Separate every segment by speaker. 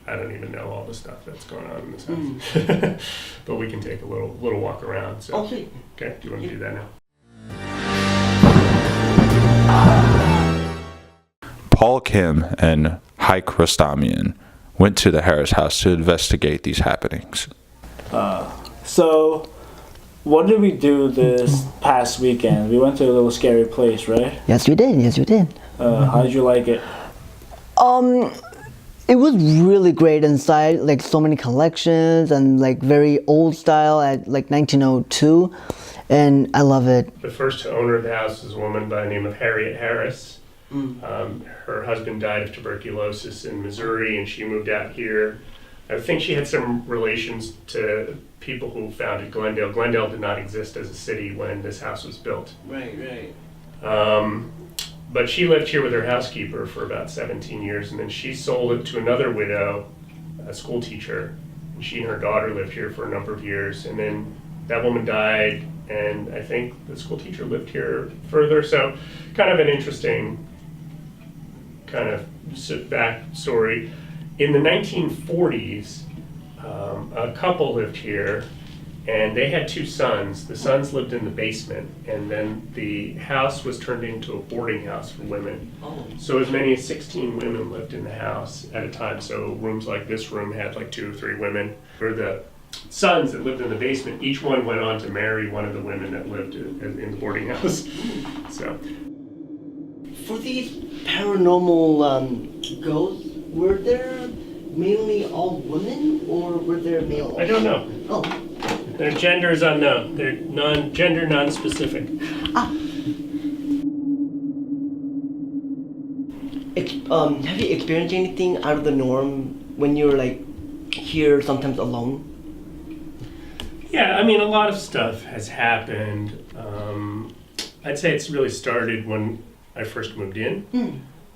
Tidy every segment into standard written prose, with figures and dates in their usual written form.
Speaker 1: I don't even know all the stuff that's going on in this house. But we can take a little walk around. So.
Speaker 2: Okay.
Speaker 1: Okay, do you want to do that now?
Speaker 3: Paul Kim and Haik Rostamian went to the Harris house to investigate these happenings.
Speaker 4: So, what did we do this past weekend? We went to a little scary place, right?
Speaker 2: Yes, you did. Yes, you did.
Speaker 4: How did you like it?
Speaker 2: It was really great inside, like so many collections and like very old style at like 1902, and I love it.
Speaker 1: The first owner of the house is a woman by the name of Harriet Harris. Her husband died of tuberculosis in Missouri, and she moved out here. I think she had some relations to people who founded Glendale. Glendale did not exist as a city when this house was built.
Speaker 2: Right.
Speaker 1: But she lived here with her housekeeper for about 17 years, and then she sold it to another widow, a school teacher. And she and her daughter lived here for a number of years, and then that woman died, and I think the school teacher lived here further. So kind of an interesting kind of backstory. In the 1940s, a couple lived here, and they had two sons. The sons lived in the basement, and then the house was turned into a boarding house for women. So as many as 16 women lived in the house at a time. So rooms like this room had like 2 or 3 women. For the sons that lived in the basement, each one went on to marry one of the women that lived in the boarding house. So.
Speaker 2: For these paranormal ghosts, were there mainly all women or were there male?
Speaker 1: I don't know.
Speaker 2: Oh.
Speaker 1: Their gender is unknown. They're gender non-specific.
Speaker 2: Have you experienced anything out of the norm when you're like here sometimes alone?
Speaker 1: Yeah, I mean, a lot of stuff has happened. I'd say it's really started when I first moved in,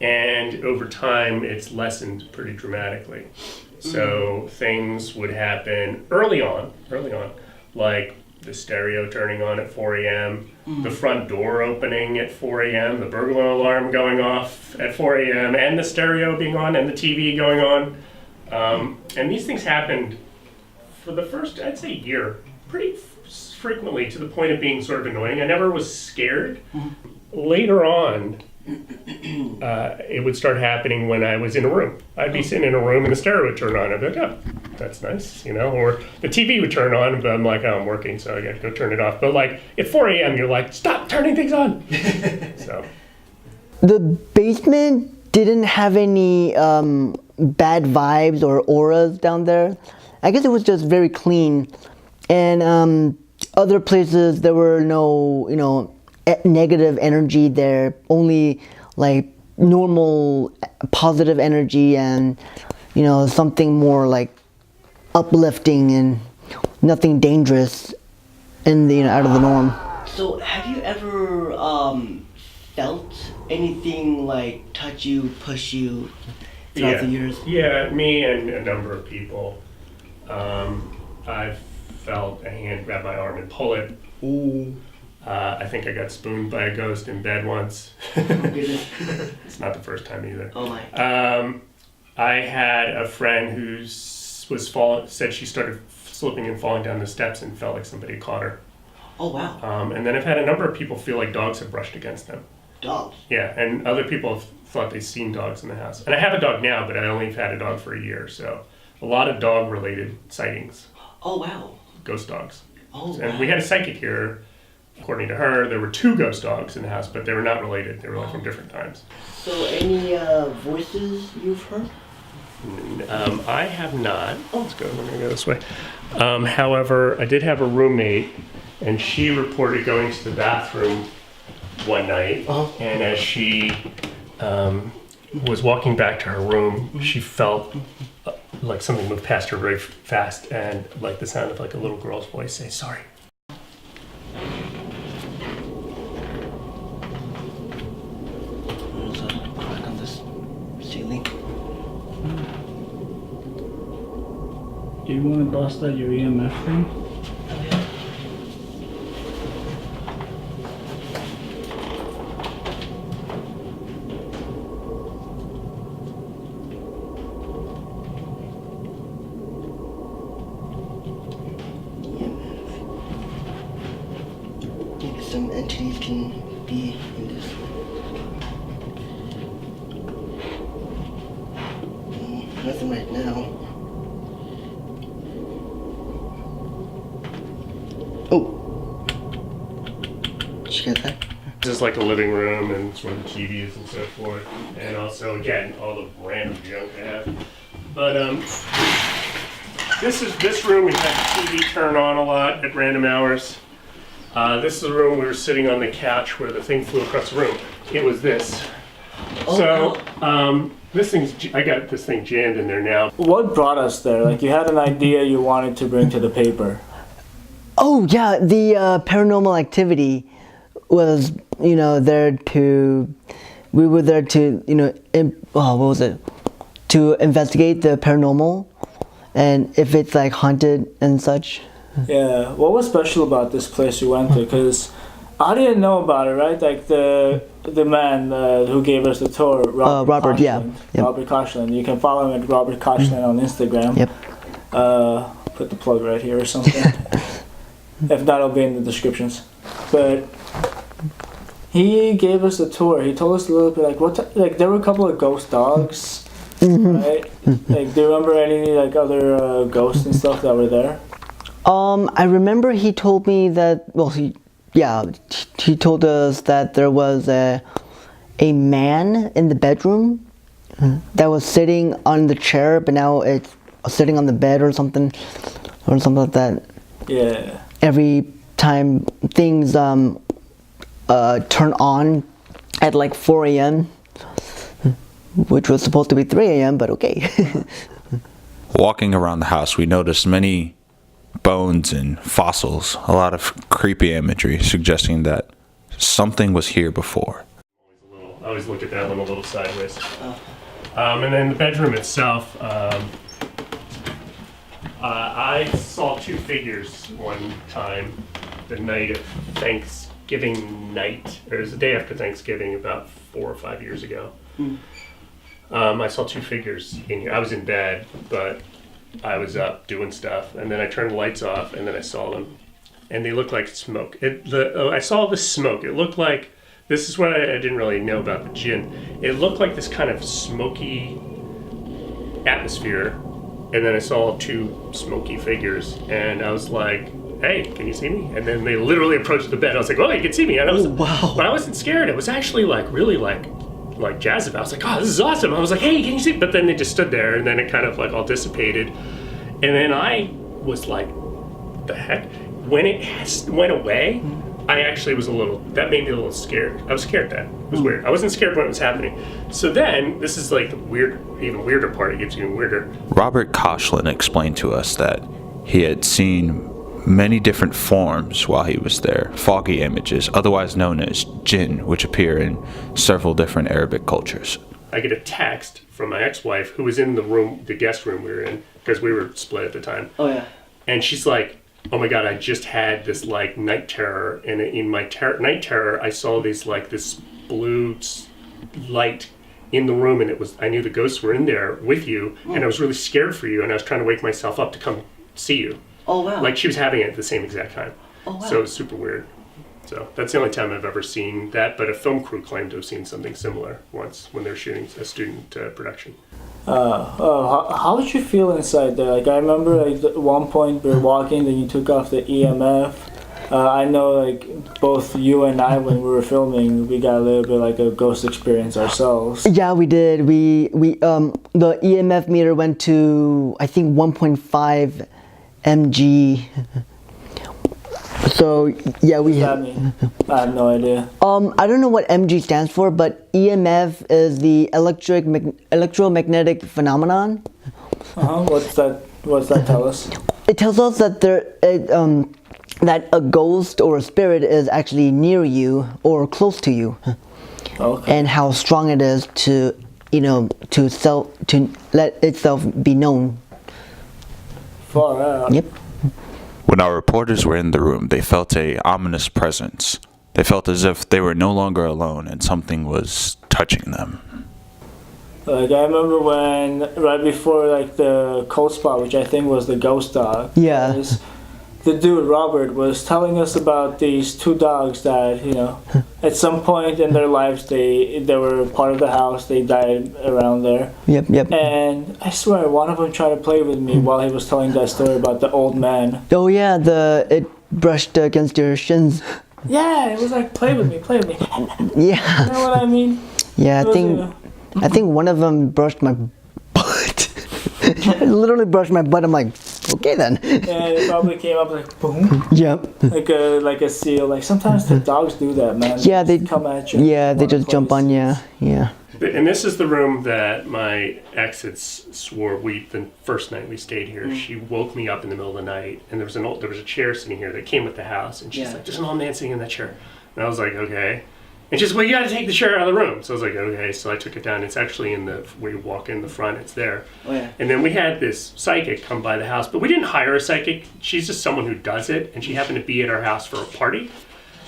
Speaker 1: and over time it's lessened pretty dramatically. So things would happen early on, like the stereo turning on at 4 a.m., the front door opening at 4 a.m., the burglar alarm going off at 4 a.m., and the stereo being on and the TV going on. And these things happened for the first, I'd say, year, pretty frequently, to the point of being sort of annoying. I never was scared. Later on, it would start happening when I was in a room. I'd be sitting in a room and the stereo would turn on. I'd be like, oh, that's nice, you know? Or the TV would turn on, but I'm like, oh, I'm working, so I got to go turn it off. But like at 4 a.m., you're like, stop turning things on. So.
Speaker 2: The basement didn't have any bad vibes or auras down there. I guess it was just very clean. And other places, there were no, negative energy there, only like normal positive energy and something more like uplifting and nothing dangerous in the out of the norm. So have you ever felt anything like touch you, push you throughout the years?
Speaker 1: Yeah, me and a number of people. I've felt a hand grab my arm and pull it.
Speaker 2: Ooh.
Speaker 1: I think I got spooned by a ghost in bed once. It's not the first time either.
Speaker 2: Oh my.
Speaker 1: I had a friend who said she started slipping and falling down the steps and felt like somebody caught her.
Speaker 2: Oh wow.
Speaker 1: And then I've had a number of people feel like dogs have brushed against them.
Speaker 2: Dogs?
Speaker 1: Yeah, and other people have thought they've seen dogs in the house. And I have a dog now, but I only have had a dog for a year, so a lot of dog-related sightings.
Speaker 2: Oh wow.
Speaker 1: Ghost dogs.
Speaker 2: Oh,
Speaker 1: and we had a psychic here. According to her, there were 2 ghost dogs in the house, but they were not related. They were like from different times.
Speaker 2: So any voices you've heard?
Speaker 1: I have not. Let's go. We're going to go this way. However, I did have a roommate, and she reported going to the bathroom one night, and as she was walking back to her room, she felt like something moved past her very fast, and like the sound of like a little girl's voice say, "Sorry."
Speaker 2: There's a crack on this ceiling.
Speaker 4: You want to bust out your EMF thing?
Speaker 2: Oh yeah. entities can be in this. Nothing right now. Oh. Did you get that?
Speaker 1: This is like a living room and it's where the TV is and so forth. And also, again, all the random junk I have. But this room we had the TV turn on a lot at random hours. This is the room we were sitting on the couch where the thing flew across the room. It was this. I got this thing jammed in there now.
Speaker 4: What brought us there? Like, you had an idea you wanted to bring to the paper.
Speaker 2: Oh yeah, the paranormal activity was, there to. We were there to, what was it? To investigate the paranormal, and if it's like haunted and such.
Speaker 4: Yeah. What was special about this place you went to? Because I didn't know about it, right? Like the man who gave us the tour,
Speaker 2: Robert, yeah. Yep.
Speaker 4: Robert Koshland. You can follow him at Robert Koshland on Instagram.
Speaker 2: Yep.
Speaker 4: Put the plug right here or something. If not, it'll be in the descriptions. But he gave us a tour. He told us a little bit like there were a couple of ghost dogs, right? Like, do you remember any like other ghosts and stuff that were there?
Speaker 2: I remember he told me that. Well, he told us that there was a man in the bedroom that was sitting on the chair, but now it's sitting on the bed or something like that.
Speaker 4: Yeah.
Speaker 2: Every time things turn on at like 4 a.m., which was supposed to be 3 a.m., but okay.
Speaker 3: Walking around the house, we noticed many bones and fossils, a lot of creepy imagery suggesting that something was here before.
Speaker 1: I always look at that one a little sideways. And then the bedroom itself, I saw two figures one time, the night of Thanksgiving night, or it was the day after Thanksgiving, about 4 or 5 years ago. I saw two figures in here. I was in bed, but I was up doing stuff, and then I turned the lights off, and then I saw them, and they looked like smoke. I saw the smoke. It looked like, this is what I didn't really know about the jinn. It looked like this kind of smoky atmosphere, and then I saw two smoky figures, and I was like, hey, can you see me? And then they literally approached the bed. I was like, oh, you can see me. And I was,
Speaker 2: wow.
Speaker 1: But I wasn't scared. It was actually like really like jazzed about. I was like, oh, this is awesome. I was like, hey, can you see? But then they just stood there, and then it kind of like all dissipated. And then I was like, the heck? When it went away, I actually was that made me a little scared. I was scared then. It was weird. I wasn't scared when it was happening. So then, this is like the even weirder part. It gets even weirder.
Speaker 3: Robert Koshland explained to us that he had seen many different forms while he was there, foggy images, otherwise known as jinn, which appear in several different Arabic cultures.
Speaker 1: I get a text from my ex-wife, who was in the guest room we were in, because we were split at the time.
Speaker 2: Oh yeah.
Speaker 1: And she's like, oh my God, I just had this like night terror, and in my night terror, I saw this blue light in the room, and I knew the ghosts were in there with you, and I was really scared for you, and I was trying to wake myself up to come see you.
Speaker 2: Oh wow.
Speaker 1: Like she was having it at the same exact time.
Speaker 2: Oh wow.
Speaker 1: So it was super weird. So that's the only time I've ever seen that, but a film crew claimed to have seen something similar once when they were shooting a student production.
Speaker 4: How did you feel inside there? Like, I remember at one point we were walking, then you took off the EMF. I know like both you and I, when we were filming, we got a little bit like a ghost experience ourselves.
Speaker 2: Yeah, we did. We the EMF meter went to, I think, 1.5 mg. So yeah,
Speaker 4: What does that mean? I have no idea.
Speaker 2: I don't know what mg stands for, but EMF is the electromagnetic phenomenon.
Speaker 4: What's that tell us?
Speaker 2: It tells us that that a ghost or a spirit is actually near you or close to you.
Speaker 4: Okay.
Speaker 2: And how strong it is to let itself be known.
Speaker 4: Far out.
Speaker 2: Yep.
Speaker 3: When our reporters were in the room, they felt a ominous presence. They felt as if they were no longer alone and something was touching them.
Speaker 4: Like, I remember when, right before like the cold spot, which I think was the ghost dog.
Speaker 2: Yeah.
Speaker 4: the dude Robert was telling us about these two dogs that, you know, at some point in their lives they were part of the house. They died around there.
Speaker 2: Yep.
Speaker 4: And I swear, one of them tried to play with me while he was telling that story about the old man.
Speaker 2: Oh yeah, it brushed against your shins.
Speaker 4: Yeah, it was like, play with me.
Speaker 2: Yeah.
Speaker 4: You know what I mean?
Speaker 2: Yeah,
Speaker 4: It was,
Speaker 2: I think one of them brushed my butt. It literally brushed my butt. I'm like, okay then.
Speaker 4: Yeah, it probably came up like boom,
Speaker 2: Yep.
Speaker 4: like a seal. Like sometimes the dogs do that, man.
Speaker 2: Yeah, they
Speaker 4: just come at you.
Speaker 2: Yeah, they just jump on you. Yeah.
Speaker 1: And this is the room that my ex had swore the first night we stayed here. She woke me up in the middle of the night, and there was a chair sitting here that came with the house, and she's like, "There's an old man sitting in that chair," and I was like, "Okay." And she's like, "Well, you got to take the chair out of the room." So I was like, "Okay." So I took it down. It's actually where you walk in the front. It's there.
Speaker 4: Oh, yeah.
Speaker 1: And then we had this psychic come by the house, but we didn't hire a psychic. She's just someone who does it, and she happened to be at our house for a party.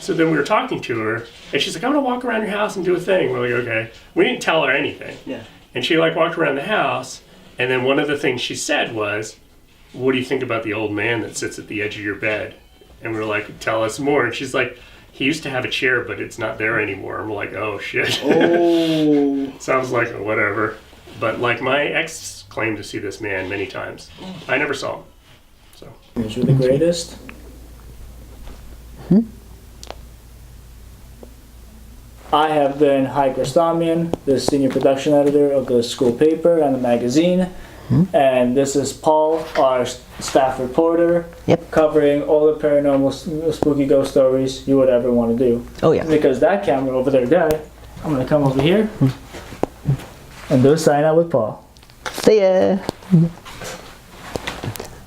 Speaker 1: So then we were talking to her, and she's like, "I'm gonna walk around your house and do a thing." We're like, "Okay." We didn't tell her anything.
Speaker 4: Yeah.
Speaker 1: And she like walked around the house, and then one of the things she said was, "What do you think about the old man that sits at the edge of your bed?" And we were like, "Tell us more." And she's like, "He used to have a chair, but it's not there anymore." And we're like, "Oh shit."
Speaker 4: Oh.
Speaker 1: Sounds like whatever. But like my ex claimed to see this man many times. I never saw him. So.
Speaker 4: You're the greatest. I have been Haik Rostamian, the senior production editor of the school paper and the magazine. And this is Paul, our staff reporter, covering all the paranormal, spooky ghost stories you would ever want to do.
Speaker 2: Oh yeah.
Speaker 4: Because that camera over there died, I'm going to come over here and do a sign out with Paul.
Speaker 2: See ya.